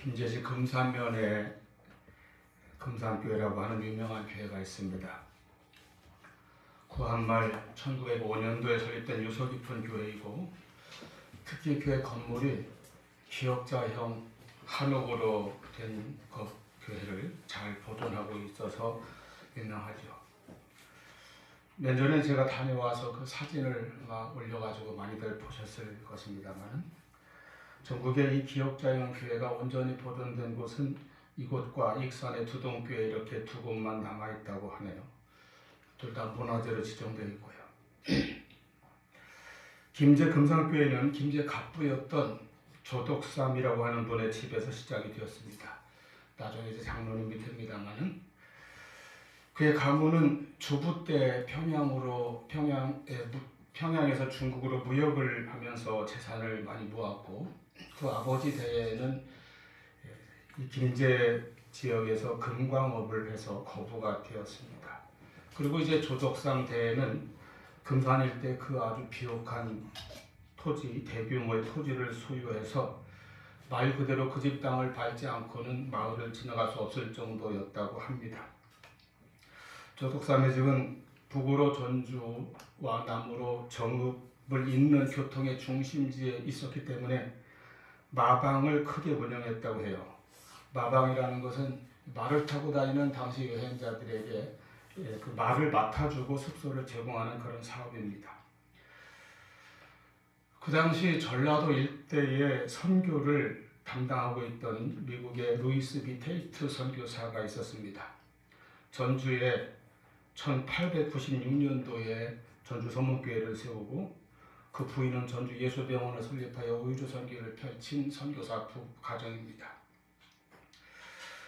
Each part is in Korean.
김제시 금산면에 금산교회라고 하는 유명한 교회가 있습니다. 구한말 1905년도에 설립된 유서 깊은 교회이고, 특히 교회 건물이 기역자형 한옥으로 된 교회를 잘 보존하고 있어서 유명하죠. 몇 년에 제가 다녀와서 그 사진을 올려가지고 많이들 보셨을 것입니다만, 전국의 이 기역자형 교회가 온전히 보존된 곳은 이곳과 익산의 두동교회 이렇게 두 곳만 남아있다고 하네요. 둘 다 문화재로 지정되어 있고요. 김제 금산교회는 김제 갑부였던 조덕삼이라고 하는 분의 집에서 시작이 되었습니다. 나중에 이제 장로님이 됩니다만은, 그의 가문은 주부 때 평양에서 중국으로 무역을 하면서 재산을 많이 모았고, 그 아버지 대에는 이 김제 지역에서 금광업을 해서 거부가 되었습니다. 그리고 이제 조덕삼 대에는 금산 일대 그 아주 비옥한 토지, 대규모의 토지를 소유해서 말 그대로 그 집 땅을 밟지 않고는 마을을 지나갈 수 없을 정도였다고 합니다. 조덕삼의 집은 북으로 전주와 남으로 정읍을 잇는 교통의 중심지에 있었기 때문에 마방을 크게 운영했다고 해요. 마방이라는 것은 말을 타고 다니는 당시 여행자들에게 그 말을 맡아주고 숙소를 제공하는 그런 사업입니다. 그 당시 전라도 일대에 선교를 담당하고 있던 미국의 루이스 B. 테이트 선교사가 있었습니다. 전주에 1896년도에 전주 서문교회를 세우고, 그 부인은 전주 예수병원을 설립하여 우유주 선교를 펼친 선교사 가정입니다.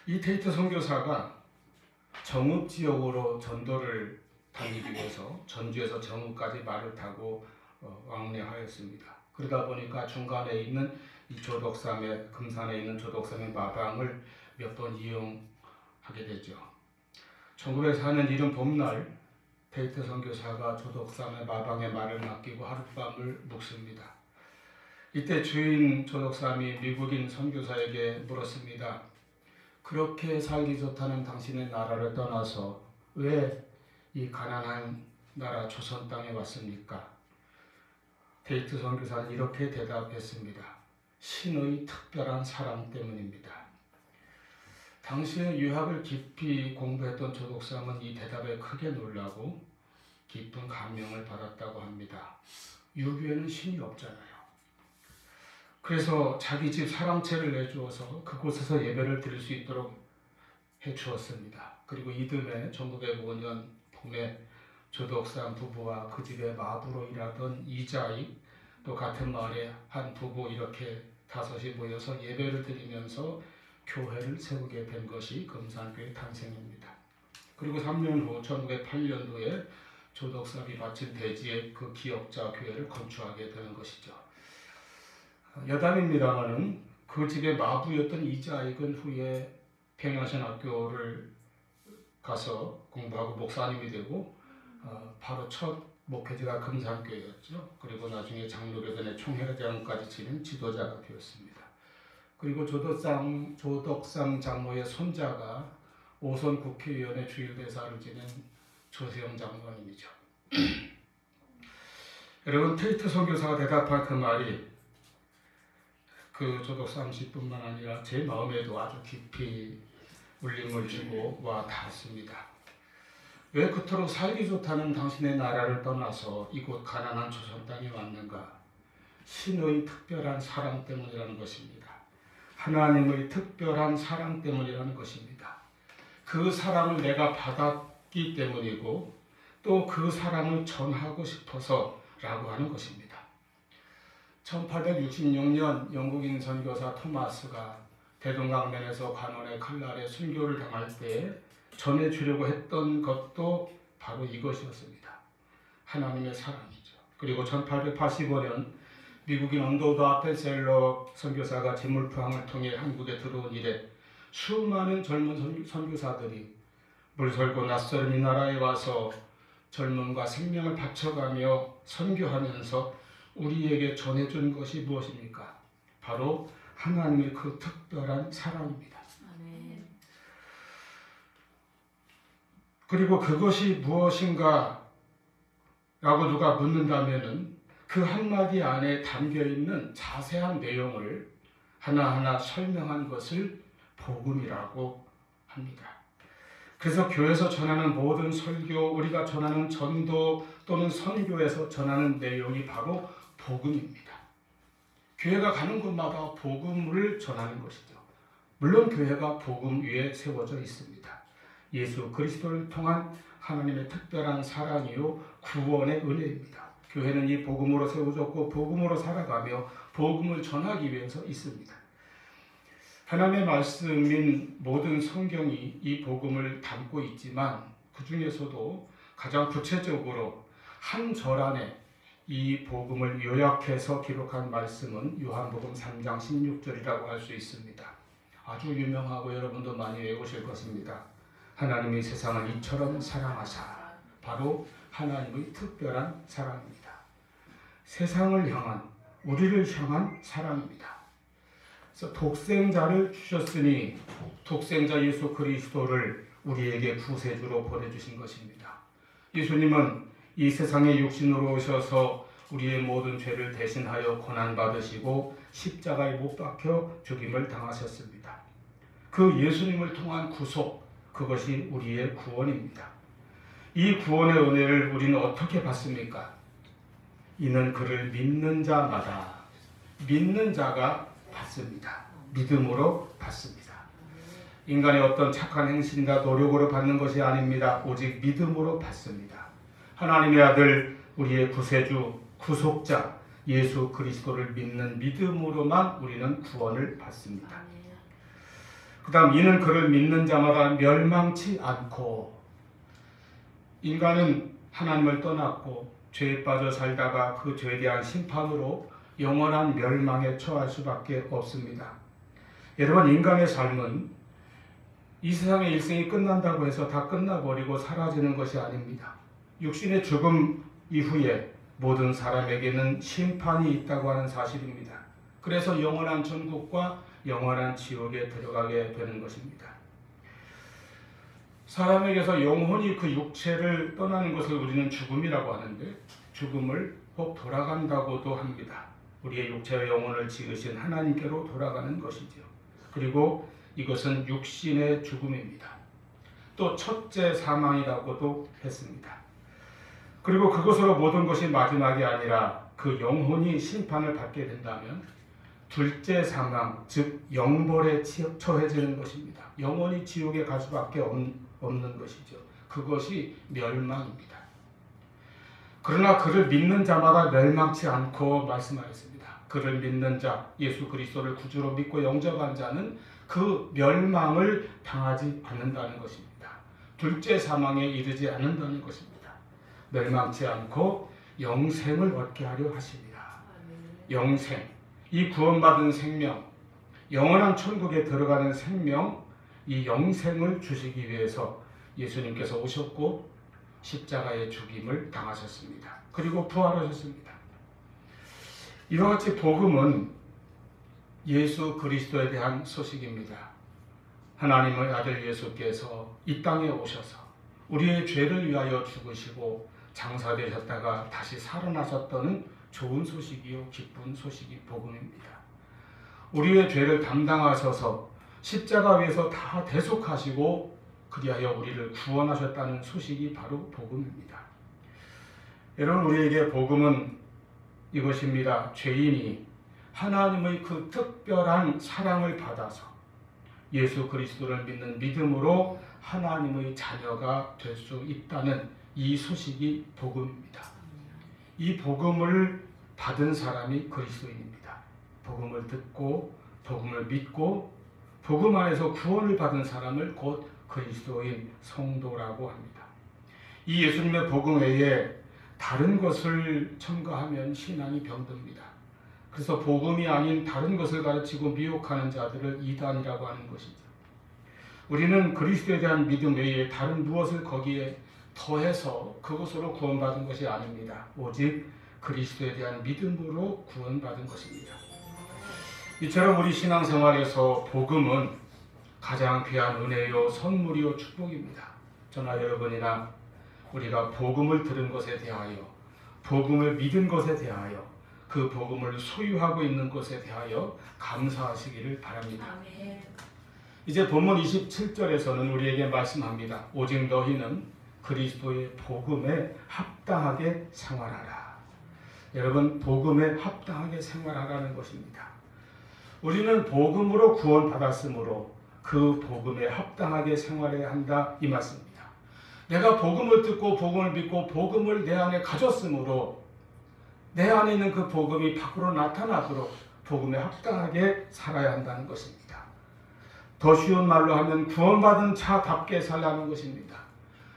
이 테이트 선교사가 정읍 지역으로 전도를 다니기 위해서 전주에서 정읍까지 말을 타고 왕래하였습니다. 그러다 보니까 중간에 있는 이 조덕삼의 금산에 있는 조덕삼의 마방을 몇 번 이용하게 되죠. 1904년 이른 봄날 테이트 선교사가 조덕삼의 마방에 말을 맡기고 하룻밤을 묵습니다. 이때 주인 조덕삼이 미국인 선교사에게 물었습니다. 그렇게 살기 좋다는 당신의 나라를 떠나서 왜 이 가난한 나라 조선 땅에 왔습니까? 테이트 선교사는 이렇게 대답했습니다. 신의 특별한 사랑 때문입니다. 당시에 유학을 깊이 공부했던 조덕삼은 이 대답에 크게 놀라고 깊은 감명을 받았다고 합니다. 유교에는 신이 없잖아요. 그래서 자기 집 사랑채를 내주어서 그곳에서 예배를 드릴 수 있도록 해주었습니다. 그리고 이듬해 1905년 봄에 조덕삼 부부와 그 집에 마부로 일하던 이자익, 또 같은 마을의 한 부부 이렇게 다섯이 모여서 예배를 드리면서 교회를 세우게 된 것이 금산교회 탄생입니다. 그리고 3년 후 1908년도에 조덕삼이 바친 대지에 그 기역자 교회를 건축하게 되는 것이죠. 여담입니다만은 그 집의 마부였던 이자익은 후에 평양신학교를 가서 공부하고 목사님이 되고, 바로 첫 목회지가 금산교회였죠. 그리고 나중에 장로교단의 총회장까지 지낸 지도자가 되었습니다. 그리고 조덕삼 장로의 손자가 5선 국회의원의 주일대사를 지낸 조세영 장로님이죠. 여러분, 테이트 선교사가 대답한 그 말이 그 조덕삼 씨뿐만 아니라 제 마음에도 아주 깊이 울림을 주고 와 닿았습니다. 왜 그토록 살기 좋다는 당신의 나라를 떠나서 이곳 가난한 조선 땅에 왔는가? 신의 특별한 사랑 때문이라는 것입니다. 하나님의 특별한 사랑 때문이라는 것입니다. 그 사랑을 내가 받았기 때문이고, 또 그 사랑을 전하고 싶어서라고 하는 것입니다. 1866년 영국인 선교사 토마스가 대동강변에서 관원의 칼날에 순교를 당할 때 전해주려고 했던 것도 바로 이것이었습니다. 하나님의 사랑이죠. 그리고 1885년 미국인 언더우드 아펜셀러 선교사가 재물포항을 통해 한국에 들어온 이래 수많은 젊은 선교사들이 물설고 낯설은 이 나라에 와서 젊음과 생명을 바쳐가며 선교하면서 우리에게 전해준 것이 무엇입니까? 바로 하나님의 그 특별한 사랑입니다. 그리고 그것이 무엇인가 라고 누가 묻는다면은 그 한마디 안에 담겨있는 자세한 내용을 하나하나 설명한 것을 복음이라고 합니다. 그래서 교회에서 전하는 모든 설교, 우리가 전하는 전도 또는 선교에서 전하는 내용이 바로 복음입니다. 교회가 가는 곳마다 복음을 전하는 것이죠. 물론 교회가 복음 위에 세워져 있습니다. 예수 그리스도를 통한 하나님의 특별한 사랑이요 구원의 은혜입니다. 교회는 이 복음으로 세워졌고 복음으로 살아가며 복음을 전하기 위해서 있습니다. 하나님의 말씀인 모든 성경이 이 복음을 담고 있지만 그 중에서도 가장 구체적으로 한 절 안에 이 복음을 요약해서 기록한 말씀은 요한복음 3장 16절이라고 할 수 있습니다. 아주 유명하고 여러분도 많이 외우실 것입니다. 하나님이 세상을 이처럼 사랑하사, 바로 하나님의 특별한 사랑입니다. 세상을 향한, 우리를 향한 사랑입니다. 그래서 독생자를 주셨으니 독생자 예수 그리스도를 우리에게 구세주로 보내주신 것입니다. 예수님은 이 세상에 육신으로 오셔서 우리의 모든 죄를 대신하여 고난받으시고 십자가에 못 박혀 죽임을 당하셨습니다. 그 예수님을 통한 구속, 그것이 우리의 구원입니다. 이 구원의 은혜를 우리는 어떻게 받습니까? 이는 그를 믿는 자마다, 믿는 자가 받습니다. 믿음으로 받습니다. 인간의 어떤 착한 행실이나 노력으로 받는 것이 아닙니다. 오직 믿음으로 받습니다. 하나님의 아들, 우리의 구세주, 구속자 예수 그리스도를 믿는 믿음으로만 우리는 구원을 받습니다. 그 다음 이는 그를 믿는 자마다 멸망치 않고, 인간은 하나님을 떠났고 죄에 빠져 살다가 그 죄에 대한 심판으로 영원한 멸망에 처할 수밖에 없습니다. 여러분, 인간의 삶은 이 세상의 일생이 끝난다고 해서 다 끝나버리고 사라지는 것이 아닙니다. 육신의 죽음 이후에 모든 사람에게는 심판이 있다고 하는 사실입니다. 그래서 영원한 천국과 영원한 지옥에 들어가게 되는 것입니다. 사람에게서 영혼이 그 육체를 떠나는 것을 우리는 죽음이라고 하는데, 죽음을 꼭 돌아간다고도 합니다. 우리의 육체와 영혼을 지으신 하나님께로 돌아가는 것이죠. 그리고 이것은 육신의 죽음입니다. 또 첫째 사망이라고도 했습니다. 그리고 그것으로 모든 것이 마지막이 아니라 그 영혼이 심판을 받게 된다면 둘째 사망, 즉 영벌에 처해지는 것입니다. 영원히 지옥에 갈 수밖에 없는 것이죠. 그것이 멸망입니다. 그러나 그를 믿는 자마다 멸망치 않고 말씀하였습니다. 그를 믿는 자, 예수 그리스도를 구주로 믿고 영접한 자는 그 멸망을 당하지 않는다는 것입니다. 둘째 사망에 이르지 않는다는 것입니다. 멸망치 않고 영생을 얻게 하려 하십니다. 영생, 이 구원받은 생명, 영원한 천국에 들어가는 생명, 이 영생을 주시기 위해서 예수님께서 오셨고 십자가의 죽임을 당하셨습니다. 그리고 부활하셨습니다. 이와 같이 복음은 예수 그리스도에 대한 소식입니다. 하나님의 아들 예수께서 이 땅에 오셔서 우리의 죄를 위하여 죽으시고 장사되셨다가 다시 살아나셨다는 좋은 소식이요 기쁜 소식이 복음입니다. 우리의 죄를 담당하셔서 십자가 위에서 다 대속하시고 그리하여 우리를 구원하셨다는 소식이 바로 복음입니다. 여러분, 우리에게 복음은 이것입니다. 죄인이 하나님의 그 특별한 사랑을 받아서 예수 그리스도를 믿는 믿음으로 하나님의 자녀가 될 수 있다는 이 소식이 복음입니다. 이 복음을 받은 사람이 그리스도인입니다. 복음을 듣고 복음을 믿고 복음 안에서 구원을 받은 사람을 곧 그리스도인 성도라고 합니다. 이 예수님의 복음 외에 다른 것을 첨가하면 신앙이 병듭니다. 그래서 복음이 아닌 다른 것을 가르치고 미혹하는 자들을 이단이라고 하는 것이죠. 우리는 그리스도에 대한 믿음 외에 다른 무엇을 거기에 더해서 그것으로 구원받은 것이 아닙니다. 오직 그리스도에 대한 믿음으로 구원받은 것입니다. 이처럼 우리 신앙생활에서 복음은 가장 귀한 은혜요 선물이요 축복입니다. 저나 여러분이나 우리가 복음을 들은 것에 대하여, 복음을 믿은 것에 대하여, 그 복음을 소유하고 있는 것에 대하여 감사하시기를 바랍니다. 아멘. 이제 본문 27절에서는 우리에게 말씀합니다. 오직 너희는 그리스도의 복음에 합당하게 생활하라. 여러분, 복음에 합당하게 생활하라는 것입니다. 우리는 복음으로 구원받았으므로 그 복음에 합당하게 생활해야 한다, 이 말씀입니다. 내가 복음을 듣고 복음을 믿고 복음을 내 안에 가졌으므로 내 안에 있는 그 복음이 밖으로 나타나도록 복음에 합당하게 살아야 한다는 것입니다. 더 쉬운 말로 하면 구원받은 자답게 살라는 것입니다.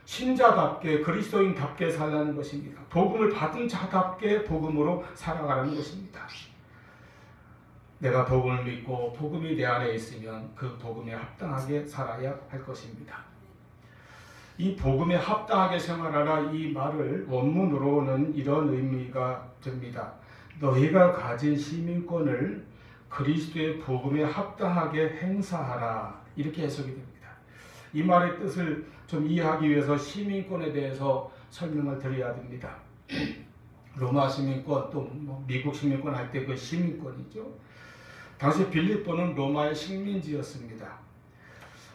신자답게, 그리스도인답게 살라는 것입니다. 복음을 받은 자답게 복음으로 살아가라는 것입니다. 내가 복음을 믿고 복음이 내 안에 있으면 그 복음에 합당하게 살아야 할 것입니다. 이 복음에 합당하게 생활하라, 이 말을 원문으로는 이런 의미가 됩니다. 너희가 가진 시민권을 그리스도의 복음에 합당하게 행사하라, 이렇게 해석이 됩니다. 이 말의 뜻을 좀 이해하기 위해서 시민권에 대해서 설명을 드려야 됩니다. 로마 시민권, 또 미국 시민권 할 때 그 시민권이죠. 당시 빌립보는 로마의 식민지였습니다.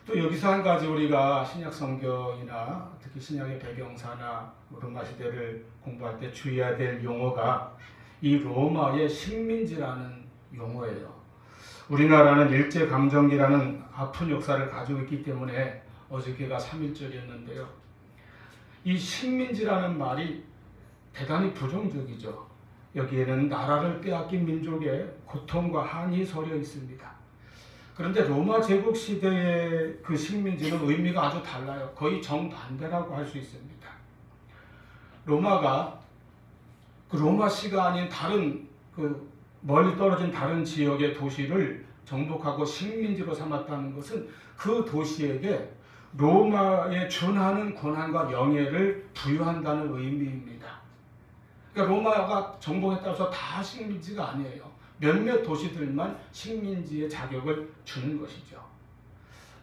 또 여기서 한 가지 우리가 신약 성경이나 특히 신약의 배경사나 로마 시대를 공부할 때 주의해야 될 용어가 이 로마의 식민지라는 용어예요. 우리나라는 일제감정기라는 아픈 역사를 가지고 있기 때문에 어저께가 3.1절이었는데요. 이 식민지라는 말이 대단히 부정적이죠. 여기에는 나라를 빼앗긴 민족의 고통과 한이 서려 있습니다. 그런데 로마 제국 시대의 그 식민지는 의미가 아주 달라요. 거의 정반대라고 할 수 있습니다. 로마가 그 로마시가 아닌 다른 멀리 떨어진 다른 지역의 도시를 정복하고 식민지로 삼았다는 것은 그 도시에게 로마에 준하는 권한과 영예를 부여한다는 의미입니다. 그러니까 로마가 정복했다고 해서 다 식민지가 아니에요. 몇몇 도시들만 식민지의 자격을 주는 것이죠.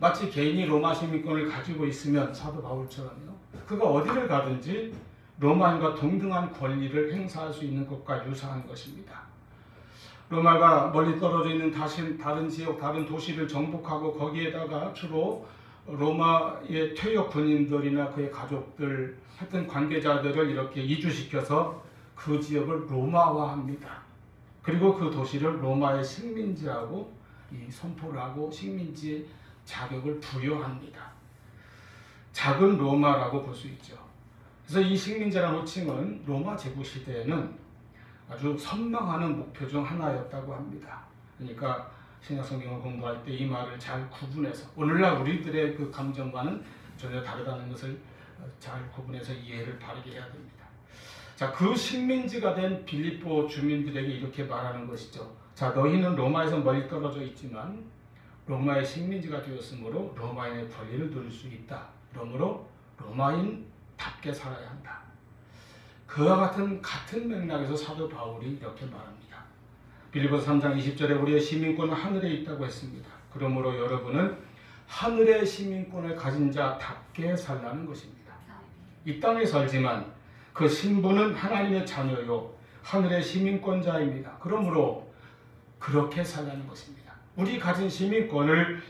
마치 개인이 로마 시민권을 가지고 있으면 사도 바울처럼요, 그가 어디를 가든지 로마인과 동등한 권리를 행사할 수 있는 것과 유사한 것입니다. 로마가 멀리 떨어져 있는 다른 지역, 다른 도시를 정복하고 거기에다가 주로 로마의 퇴역 군인들이나 그의 가족들, 하여튼 관계자들을 이렇게 이주시켜서 그 지역을 로마화합니다. 그리고 그 도시를 로마의 식민지라고 선포를 하고 식민지 자격을 부여합니다. 작은 로마라고 볼 수 있죠. 그래서 이 식민지라는 호칭은 로마 제국 시대에는 아주 선망하는 목표 중 하나였다고 합니다. 그러니까 신약 성경을 공부할 때 이 말을 잘 구분해서, 오늘날 우리들의 그 감정과는 전혀 다르다는 것을 잘 구분해서 이해를 바르게 해야 됩니다. 자, 그 식민지가 된 빌립보 주민들에게 이렇게 말하는 것이죠. 자, 너희는 로마에서 멀리 떨어져 있지만 로마의 식민지가 되었으므로 로마인의 권리를 누릴 수 있다. 그러므로 로마인답게 살아야 한다. 그와 같은 맥락에서 사도 바울이 이렇게 말합니다. 빌립보서 3장 20절에 우리의 시민권은 하늘에 있다고 했습니다. 그러므로 여러분은 하늘의 시민권을 가진 자답게 살라는 것입니다. 이 땅에 살지만 그 신분은 하나님의 자녀요 하늘의 시민권자입니다. 그러므로 그렇게 살라는 것입니다. 우리 가진 시민권을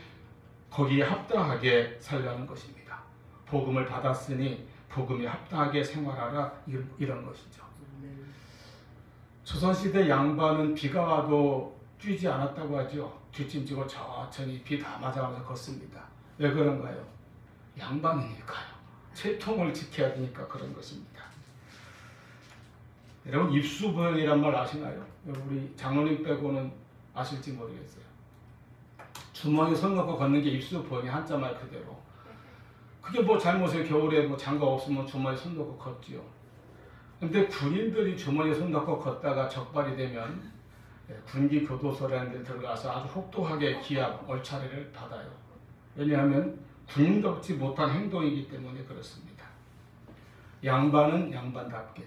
거기에 합당하게 살라는 것입니다. 복음을 받았으니 복음에 합당하게 생활하라, 이런 것이죠. 조선시대 양반은 비가 와도 뛰지 않았다고 하죠. 뒷짐지고 천천히 비 다 맞아가면서 걷습니다. 왜 그런가요? 양반이니까요. 채통을 지켜야 되니까 그런 것입니다. 여러분, 입수보행이란 말 아시나요? 우리 장로님 빼고는 아실지 모르겠어요. 주머니에 손 넣고 걷는 게 입수보행의 한자말 그대로. 그게 뭐 잘못이에요. 겨울에 장갑 없으면 주머니에 손 넣고 걷지요. 근데 군인들이 주머니에 손 넣고 걷다가 적발이 되면 군기 교도소라는 데 들어가서 아주 혹독하게 기합, 얼차례를 받아요. 왜냐하면 군인답지 못한 행동이기 때문에 그렇습니다. 양반은 양반답게,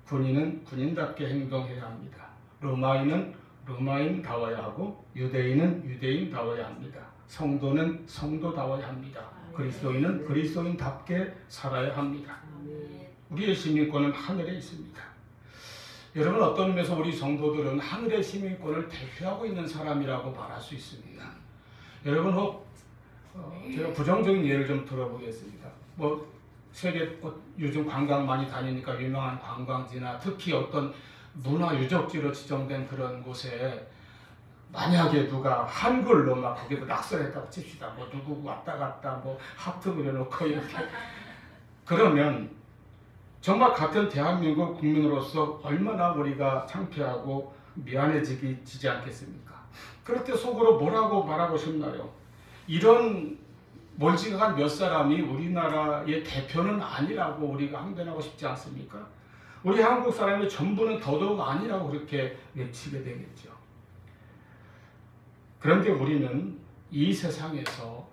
군인은 군인답게 행동해야 합니다. 로마인은 로마인다워야 하고 유대인은 유대인다워야 합니다. 성도는 성도다워야 합니다. 그리스도인은 그리스도인답게 살아야 합니다. 우리의 시민권은 하늘에 있습니다. 여러분, 어떤 의미에서 우리 성도들은 하늘의 시민권을 대표하고 있는 사람이라고 말할 수 있습니다. 여러분, 제가 부정적인 예를 좀 들어보겠습니다. 세계 요즘 관광 많이 다니니까 유명한 관광지나 특히 어떤 문화 유적지로 지정된 그런 곳에 만약에 누가 한글로 막 거기도 낙서했다고 칩시다. 누구 왔다 갔다 하트 그려놓고 이렇게 그러면 정말 같은 대한민국 국민으로서 얼마나 우리가 창피하고 미안해지지 않겠습니까? 그럴 때 속으로 뭐라고 말하고 싶나요? 이런 멀지간한 몇 사람이 우리나라의 대표는 아니라고 우리가 항변하고 싶지 않습니까? 우리 한국 사람의 전부는 더더욱 아니라고 그렇게 외치게 되겠죠. 그런데 우리는 이 세상에서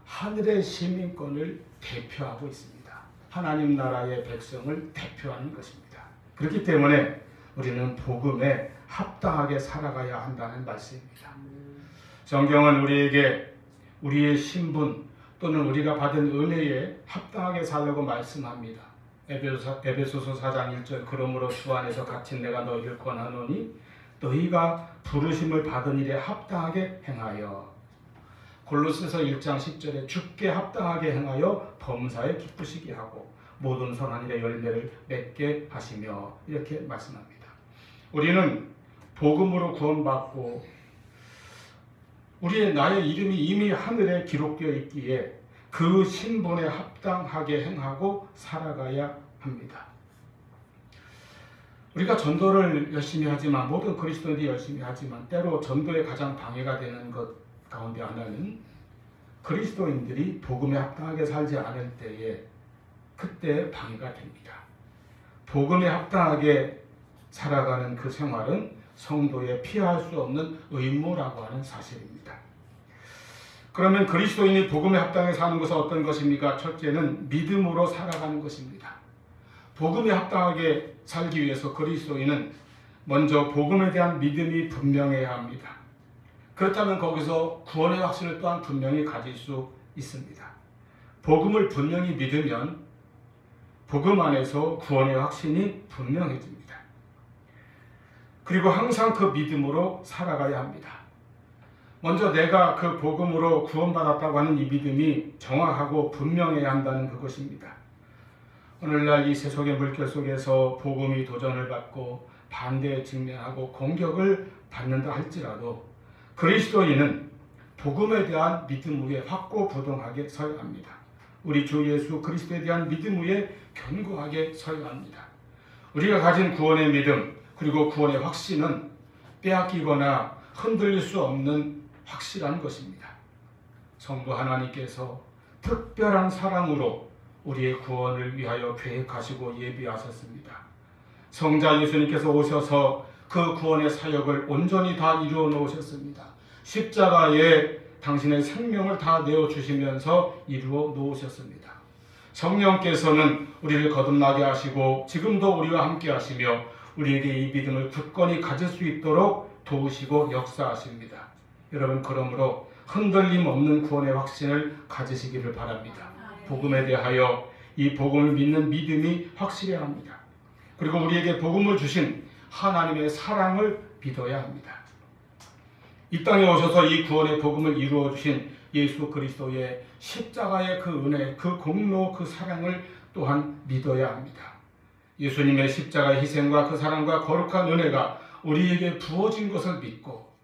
하늘의 시민권을 대표하고 있습니다. 하나님 나라의 백성을 대표하는 것입니다. 그렇기 때문에 우리는 복음에 합당하게 살아가야 한다는 말씀입니다. 성경은 우리에게 우리의 신분 또는 우리가 받은 은혜에 합당하게 살려고 말씀합니다. 에베소서 4장 1절 그러므로 주 안에서 갇힌 내가 너희를 권하노니 너희가 부르심을 받은 일에 합당하게 행하여 골로새서 1장 10절에 주께 합당하게 행하여 범사에 기쁘시게 하고 모든 선한 일의 열매를 맺게 하시며 이렇게 말씀합니다. 우리는 복음으로 구원받고 나의 이름이 이미 하늘에 기록되어 있기에 그 신분에 합당하게 행하고 살아가야 합니다. 우리가 전도를 열심히 하지만 모든 그리스도인들이 열심히 하지만 때로 전도에 가장 방해가 되는 것 가운데 하나는 그리스도인들이 복음에 합당하게 살지 않을 때에 그때 방해가 됩니다. 복음에 합당하게 살아가는 그 생활은 성도의 피할 수 없는 의무라고 하는 사실입니다. 그러면 그리스도인이 복음에 합당하게 사는 것은 어떤 것입니까? 첫째는 믿음으로 살아가는 것입니다. 복음에 합당하게 살기 위해서 그리스도인은 먼저 복음에 대한 믿음이 분명해야 합니다. 그렇다면 거기서 구원의 확신을 또한 분명히 가질 수 있습니다. 복음을 분명히 믿으면 복음 안에서 구원의 확신이 분명해집니다. 그리고 항상 그 믿음으로 살아가야 합니다. 먼저 내가 그 복음으로 구원받았다고 하는 이 믿음이 정확하고 분명해야 한다는 그것입니다. 오늘날 이 세속의 물결 속에서 복음이 도전을 받고 반대에 직면하고 공격을 받는다 할지라도 그리스도인은 복음에 대한 믿음 위에 확고부동하게 서야 합니다. 우리 주 예수 그리스도에 대한 믿음 위에 견고하게 서야 합니다. 우리가 가진 구원의 믿음 그리고 구원의 확신은 빼앗기거나 흔들릴 수 없는 확실한 것입니다. 성도 하나님께서 특별한 사랑으로 우리의 구원을 위하여 계획하시고 예비하셨습니다. 성자 예수님께서 오셔서 그 구원의 사역을 온전히 다 이루어 놓으셨습니다. 십자가에 당신의 생명을 다 내어주시면서 이루어 놓으셨습니다. 성령께서는 우리를 거듭나게 하시고 지금도 우리와 함께 하시며 우리에게 이 믿음을 굳건히 가질 수 있도록 도우시고 역사하십니다. 여러분, 그러므로 흔들림 없는 구원의 확신을 가지시기를 바랍니다. 복음에 대하여 이 복음을 믿는 믿음이 확실해야 합니다. 그리고 우리에게 복음을 주신 하나님의 사랑을 믿어야 합니다. 이 땅에 오셔서 이 구원의 복음을 이루어 주신 예수 그리스도의 십자가의 그 은혜, 그 공로, 그 사랑을 또한 믿어야 합니다. 예수님의 십자가의 희생과 그 사랑과 거룩한 은혜가 우리에게 부어진 것을 믿고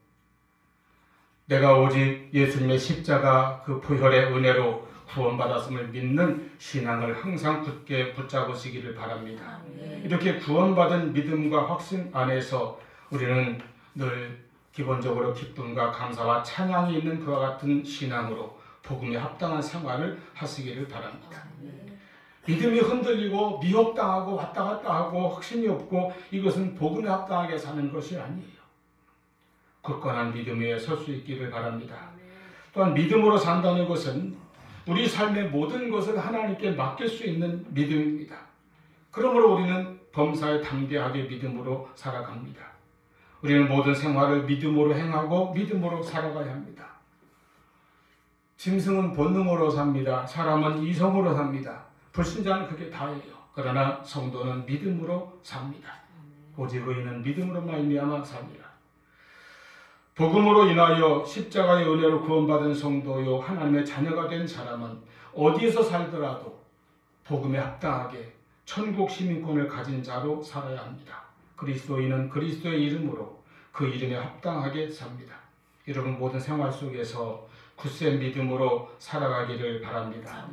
내가 오직 예수님의 십자가 그 보혈의 은혜로 구원받았음을 믿는 신앙을 항상 굳게 붙잡으시기를 바랍니다. 이렇게 구원받은 믿음과 확신 안에서 우리는 늘 기본적으로 기쁨과 감사와 찬양이 있는 그와 같은 신앙으로 복음에 합당한 생활을 하시기를 바랍니다. 믿음이 흔들리고 미혹당하고 왔다 갔다 하고 확신이 없고 이것은 복음에 합당하게 사는 것이 아니에요. 굳건한 믿음 위에 설 수 있기를 바랍니다. 또한 믿음으로 산다는 것은 우리 삶의 모든 것을 하나님께 맡길 수 있는 믿음입니다. 그러므로 우리는 범사에 담대하게 믿음으로 살아갑니다. 우리는 모든 생활을 믿음으로 행하고 믿음으로 살아가야 합니다. 짐승은 본능으로 삽니다. 사람은 이성으로 삽니다. 불신자는 그게 다예요. 그러나 성도는 믿음으로 삽니다. 오직 의인은 믿음으로 말미암아 삽니다. 복음으로 인하여 십자가의 은혜로 구원받은 성도요 하나님의 자녀가 된 사람은 어디에서 살더라도 복음에 합당하게 천국 시민권을 가진 자로 살아야 합니다. 그리스도인은 그리스도의 이름으로 그 이름에 합당하게 삽니다. 여러분 모든 생활 속에서 굳센 믿음으로 살아가기를 바랍니다.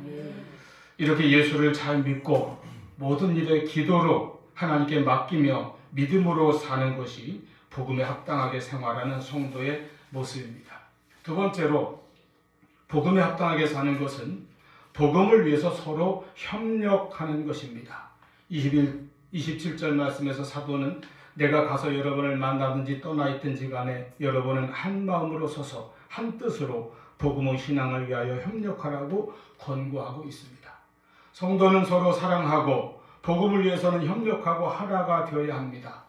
이렇게 예수를 잘 믿고 모든 일에 기도로 하나님께 맡기며 믿음으로 사는 것이 복음에 합당하게 생활하는 성도의 모습입니다. 두 번째로 복음에 합당하게 사는 것은 복음을 위해서 서로 협력하는 것입니다. 27절 말씀에서 사도는 내가 가서 여러분을 만나든지 떠나 있든지 간에 여러분은 한 마음으로 서서 한 뜻으로 복음의 신앙을 위하여 협력하라고 권고하고 있습니다. 성도는 서로 사랑하고 복음을 위해서는 협력하고 하나가 되어야 합니다.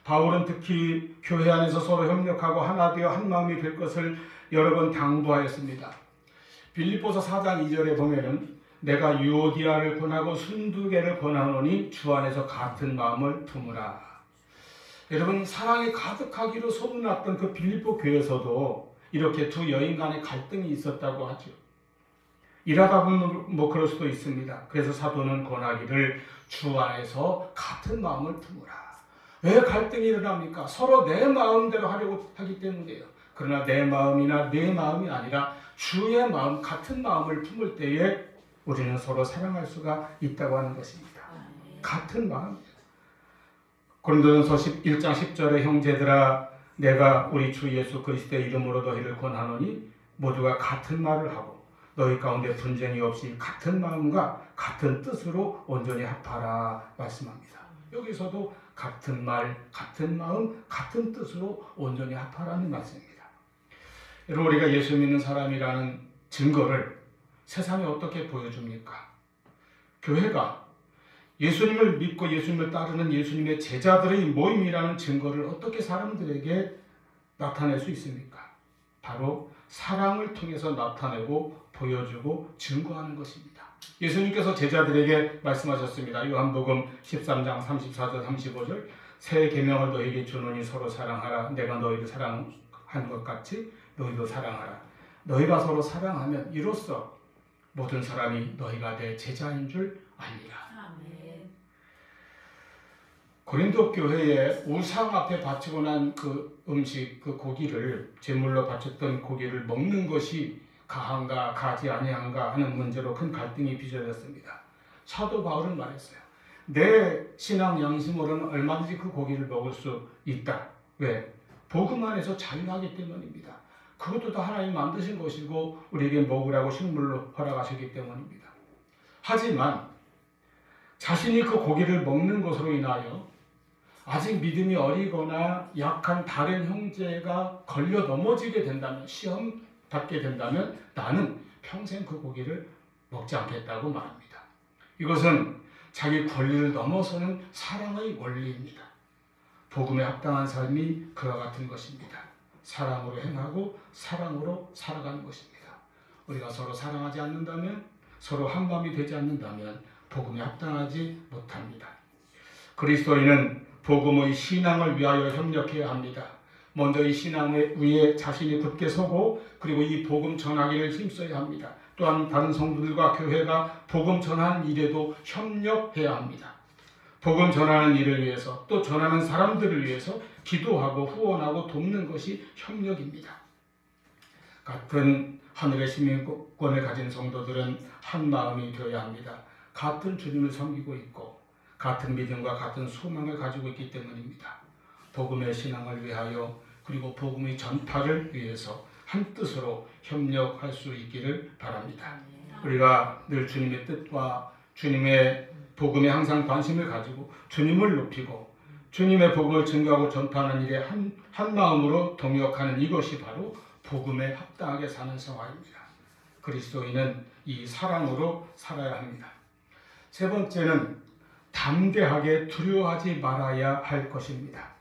바울은 특히 교회 안에서 서로 협력하고 하나 되어 한 마음이 될 것을 여러 번 당부하였습니다. 빌립보서 4장 2절에 보면은 내가 유오디아를 권하고 순두개를 권하노니 주 안에서 같은 마음을 품으라. 여러분 사랑이 가득하기로 소문났던 그 빌립보 교회에서도 이렇게 두 여인 간의 갈등이 있었다고 하죠. 일하다 보면 뭐 그럴 수도 있습니다. 그래서 사도는 권하기를 주 안에서 같은 마음을 품으라. 왜 갈등이 일어납니까? 서로 내 마음대로 하려고 하기 때문이에요. 그러나 내 마음이나 내 마음이 아니라 주의 마음, 같은 마음을 품을 때에 우리는 서로 사랑할 수가 있다고 하는 것입니다. 같은 마음. 고린도전서 1장 10절에 형제들아 내가 우리 주 예수 그리스도의 이름으로 너희를 권하노니 모두가 같은 말을 하고 너희 가운데 분쟁이 없이 같은 마음과 같은 뜻으로 온전히 합하라 말씀합니다. 여기서도 같은 말, 같은 마음, 같은 뜻으로 온전히 합하라는 말씀입니다. 여러분 우리가 예수 믿는 사람이라는 증거를 세상에 어떻게 보여줍니까? 교회가 예수님을 믿고 예수님을 따르는 예수님의 제자들의 모임이라는 증거를 어떻게 사람들에게 나타낼 수 있습니까? 바로 사랑을 통해서 나타내고 보여주고 증거하는 것입니다. 예수님께서 제자들에게 말씀하셨습니다. 요한복음 13장 34절 35절 새 계명을 너희에게 주노니 서로 사랑하라. 내가 너희를 사랑한 것 같이 너희도 사랑하라. 너희가 서로 사랑하면 이로써 모든 사람이 너희가 내 제자인 줄 알리라. 고린도 교회에 우상 앞에 바치고 난 그 음식, 그 고기를 제물로 바쳤던 고기를 먹는 것이 가한가 가지 아니한가 하는 문제로 큰 갈등이 빚어졌습니다. 사도 바울은 말했어요. 내 신앙 양심으로는 얼마든지 그 고기를 먹을 수 있다. 왜? 복음 안에서 자유하기 때문입니다. 그것도 다 하나님 만드신 것이고 우리에게 먹으라고 식물로 허락하셨기 때문입니다. 하지만 자신이 그 고기를 먹는 것으로 인하여 아직 믿음이 어리거나 약한 다른 형제가 걸려 넘어지게 된다면, 시험 받게 된다면 나는 평생 그 고기를 먹지 않겠다고 말합니다. 이것은 자기 권리를 넘어서는 사랑의 원리입니다. 복음에 합당한 삶이 그와 같은 것입니다. 사랑으로 행하고 사랑으로 살아가는 것입니다. 우리가 서로 사랑하지 않는다면, 서로 한 마음이 되지 않는다면 복음에 합당하지 못합니다. 그리스도인은 복음의 신앙을 위하여 협력해야 합니다. 먼저 이 신앙 위에 자신이 굳게 서고 그리고 이 복음 전하기를 힘써야 합니다. 또한 다른 성도들과 교회가 복음 전하는 일에도 협력해야 합니다. 복음 전하는 일을 위해서 또 전하는 사람들을 위해서 기도하고 후원하고 돕는 것이 협력입니다. 같은 하늘의 시민권을 가진 성도들은 한 마음이 되어야 합니다. 같은 주님을 섬기고 있고 같은 믿음과 같은 소망을 가지고 있기 때문입니다. 복음의 신앙을 위하여 그리고 복음의 전파를 위해서 한 뜻으로 협력할 수 있기를 바랍니다. 우리가 늘 주님의 뜻과 주님의 복음에 항상 관심을 가지고 주님을 높이고 주님의 복음을 증거하고 전파하는 일에 한 마음으로 동역하는 이것이 바로 복음에 합당하게 사는 생활입니다. 그리스도인은 이 사랑으로 살아야 합니다. 세 번째는 담대하게 두려워하지 말아야 할 것입니다.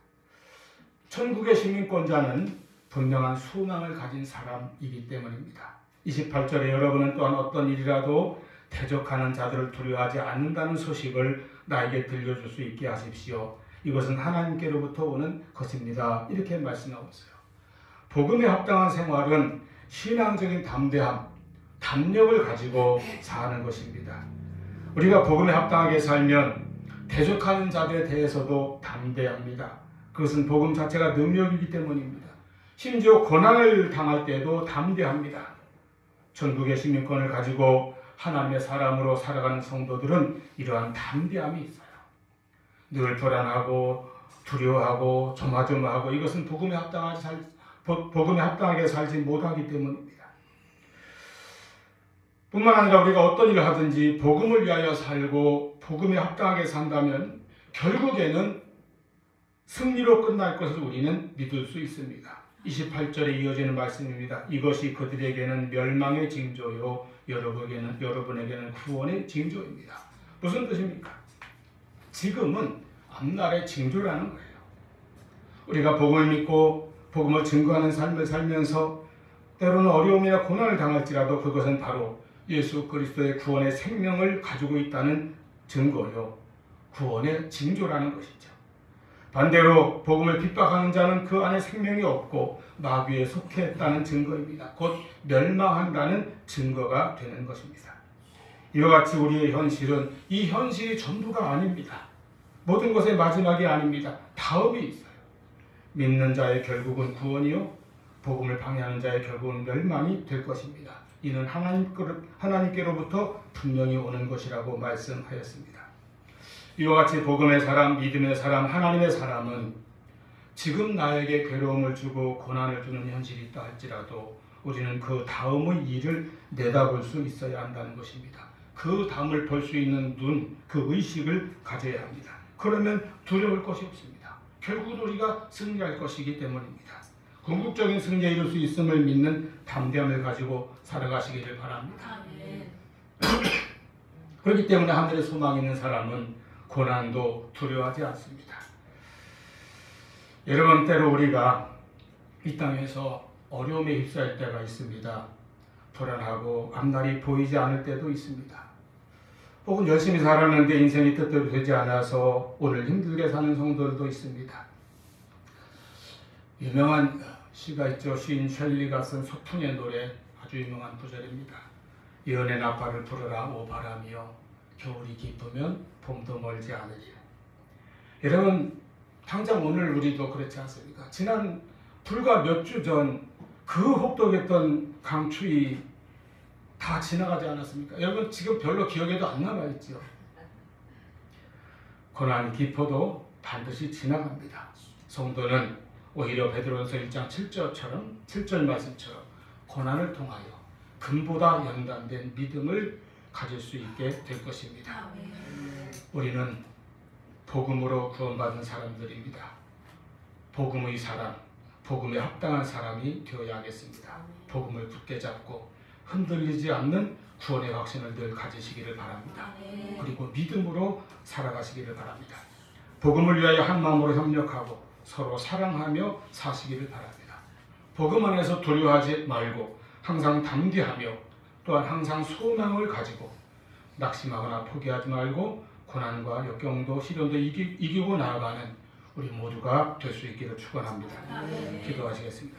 천국의 시민권자는 분명한 소망을 가진 사람이기 때문입니다. 28절에 여러분은 또한 어떤 일이라도 대적하는 자들을 두려워하지 않는다는 소식을 나에게 들려줄 수 있게 하십시오. 이것은 하나님께로부터 오는 것입니다. 이렇게 말씀하고 있어요. 복음에 합당한 생활은 신앙적인 담대함, 담력을 가지고 사는 것입니다. 우리가 복음에 합당하게 살면 대적하는 자들에 대해서도 담대합니다. 그것은 복음 자체가 능력이기 때문입니다. 심지어 고난을 당할 때도 담대합니다. 천국의 시민권을 가지고 하나님의 사람으로 살아가는 성도들은 이러한 담대함이 있어요. 늘 불안하고 두려워하고 조마조마하고 이것은 복음에 합당하게 살지 못하기 때문입니다. 뿐만 아니라 우리가 어떤 일을 하든지 복음을 위하여 살고 복음에 합당하게 산다면 결국에는 승리로 끝날 것을 우리는 믿을 수 있습니다. 28절에 이어지는 말씀입니다. 이것이 그들에게는 멸망의 징조요 여러분에게는 구원의 징조입니다. 무슨 뜻입니까? 지금은 앞날의 징조라는 거예요. 우리가 복음을 믿고 복음을 증거하는 삶을 살면서 때로는 어려움이나 고난을 당할지라도 그것은 바로 예수 그리스도의 구원의 생명을 가지고 있다는 증거요 구원의 징조라는 것이죠. 반대로 복음을 핍박하는 자는 그 안에 생명이 없고 마귀에 속했다는 증거입니다. 곧 멸망한다는 증거가 되는 것입니다. 이와 같이 우리의 현실은 이 현실이 전부가 아닙니다. 모든 것의 마지막이 아닙니다. 다음이 있어요. 믿는 자의 결국은 구원이요 복음을 방해하는 자의 결국은 멸망이 될 것입니다. 이는 하나님께로부터 분명히 오는 것이라고 말씀하였습니다. 이와 같이 복음의 사람, 믿음의 사람, 하나님의 사람은 지금 나에게 괴로움을 주고 고난을 주는 현실이 있다 할지라도 우리는 그 다음의 일을 내다볼 수 있어야 한다는 것입니다. 그 다음을 볼 수 있는 눈, 그 의식을 가져야 합니다. 그러면 두려울 것이 없습니다. 결국은 우리가 승리할 것이기 때문입니다. 궁극적인 승리에 이룰 수 있음을 믿는 담대함을 가지고 살아가시기를 바랍니다. 그렇기 때문에 하늘에 소망이 있는 사람은 고난도 두려워하지 않습니다. 여러분, 때로 우리가 이 땅에서 어려움에 휩싸일 때가 있습니다. 불안하고 앞날이 보이지 않을 때도 있습니다. 혹은 열심히 살았는데 인생이 뜻대로 되지 않아서 오늘 힘들게 사는 성도들도 있습니다. 유명한 시가 있죠. 시인 셸리가 쓴 소풍의 노래, 아주 유명한 구절입니다. 연애 나팔을 불어라 오 바람이여 겨울이 깊으면 봄도 멀지 않으리라. 여러분, 당장 오늘 우리도 그렇지 않습니까? 지난 불과 몇 주 전 그 혹독했던 강추위 다 지나가지 않았습니까? 여러분, 지금 별로 기억에도 안 남아있죠. 고난이 깊어도 반드시 지나갑니다. 성도는 오히려 베드로전서 1장 7절 말씀처럼 고난을 통하여 금보다 연단된 믿음을 가질 수 있게 될 것입니다. 우리는 복음으로 구원받은 사람들입니다. 복음의 사람, 복음에 합당한 사람이 되어야 하겠습니다. 복음을 굳게 잡고 흔들리지 않는 구원의 확신을 늘 가지시기를 바랍니다. 그리고 믿음으로 살아가시기를 바랍니다. 복음을 위하여 한 마음으로 협력하고 서로 사랑하며 사시기를 바랍니다. 복음 안에서 두려워하지 말고 항상 담대하며 또한 항상 소망을 가지고 낙심하거나 포기하지 말고 고난과 역경도 시련도 이기고 나아가는 우리 모두가 될 수 있기를 축원합니다. 기도하시겠습니다.